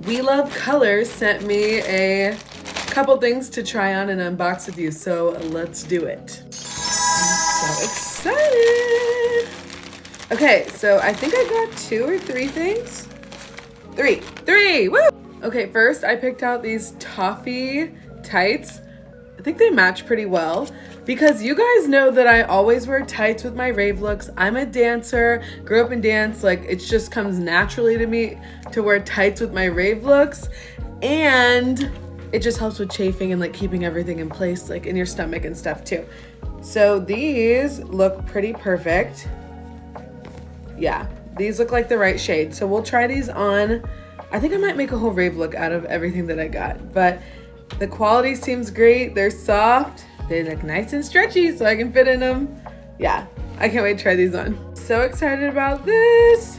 We Love Colors sent me a couple things to try on and unbox with you, so let's do it. I'm so excited. Okay, so I think I got 2 or 3 things. Three, woo! Okay, first I picked out these toffee tights. I think they match pretty well because you guys know that I always wear tights with my rave looks. I'm a dancer, grew up in dance, like it just comes naturally to me to wear tights with my rave looks, and it just helps with chafing and like keeping everything in place, like in your stomach and stuff too. So these look pretty perfect. Yeah, these look like the right shade. So we'll try these on. I think I might make a whole rave look out of everything that I got, but the quality seems great. They're soft. They look nice and stretchy so I can fit in them. Yeah, I can't wait to try these on. So excited about this.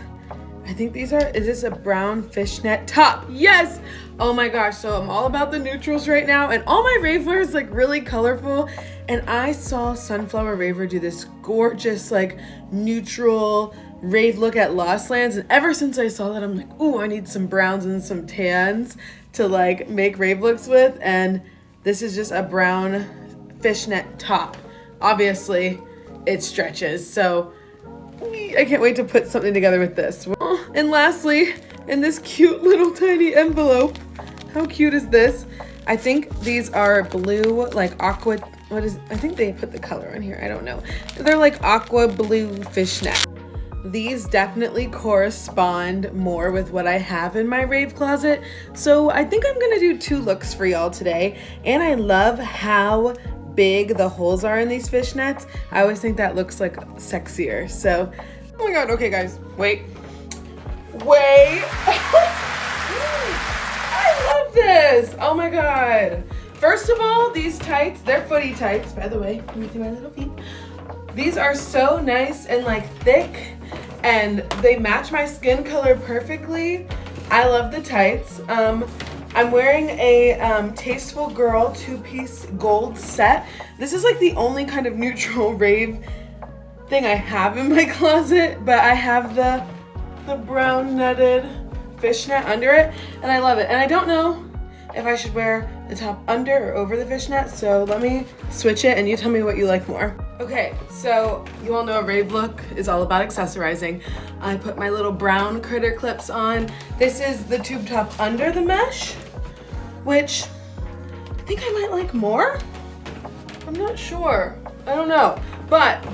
I think these are, is this a brown fishnet top? Yes! Oh my gosh, so I'm all about the neutrals right now, and all my rave wear is like really colorful, and I saw Sunflower Raver do this gorgeous like neutral rave look at Lost Lands, and ever since I saw that I'm like, ooh, I need some browns and some tans to like make rave looks with, and this is just a brown fishnet top. Obviously it stretches, so I can't wait to put something together with this. And lastly, in this cute little tiny envelope, how cute is this? I think these are blue, like aqua, I think they put the color on here, I don't know. They're like aqua blue fishnet. These definitely correspond more with what I have in my rave closet. So I think I'm gonna do 2 looks for y'all today. And I love how big the holes are in these fishnets. I always think that looks like sexier. So, oh my God, okay guys, wait. I love this, oh my God. First of all, these tights, they're footy tights, by the way. Let me see my little feet. These are so nice and like thick, and they match my skin color perfectly. I love the tights. I'm wearing a Tasteful Girl 2-piece gold set. This is like the only kind of neutral rave thing I have in my closet, but I have the brown netted fishnet under it, and I love it. And I don't know if I should wear the top under or over the fishnet, so let me switch it and you tell me what you like more. Okay, so you all know a rave look is all about accessorizing. I put my little brown Kritter Klips on. This is the tube top under the mesh, which I think I might like more. I'm not sure, I don't know, but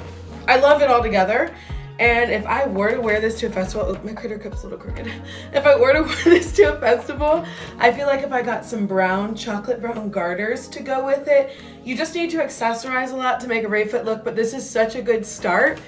I love it all together. And if I were to wear this to a festival, oh, my Kritter Klip's a little crooked. If I were to wear this to a festival, I feel like if I got some chocolate brown garters to go with it, you just need to accessorize a lot to make a rave fit look, but this is such a good start.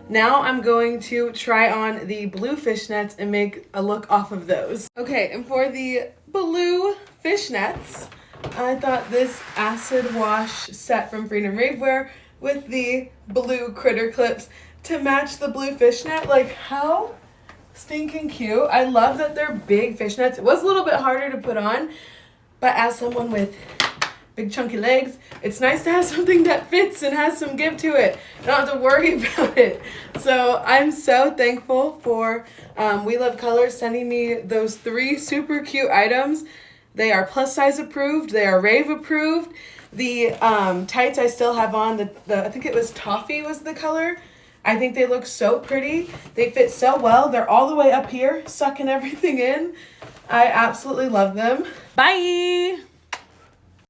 Now I'm going to try on the blue fishnets and make a look off of those. Okay, and for the blue fishnets, I thought this acid wash set from Freedom Ravewear with the blue Kritter Klips to match the blue fishnet. Like, how stinking cute. I love that they're big fishnets. It was a little bit harder to put on, but as someone with big chunky legs, it's nice to have something that fits and has some give to it. I don't have to worry about it. So I'm so thankful for We Love Colors sending me those 3 super cute items. They are plus size approved. They are rave approved. The tights I still have on, I think it was toffee was the color. I think they look so pretty. They fit so well. They're all the way up here, sucking everything in. I absolutely love them. Bye!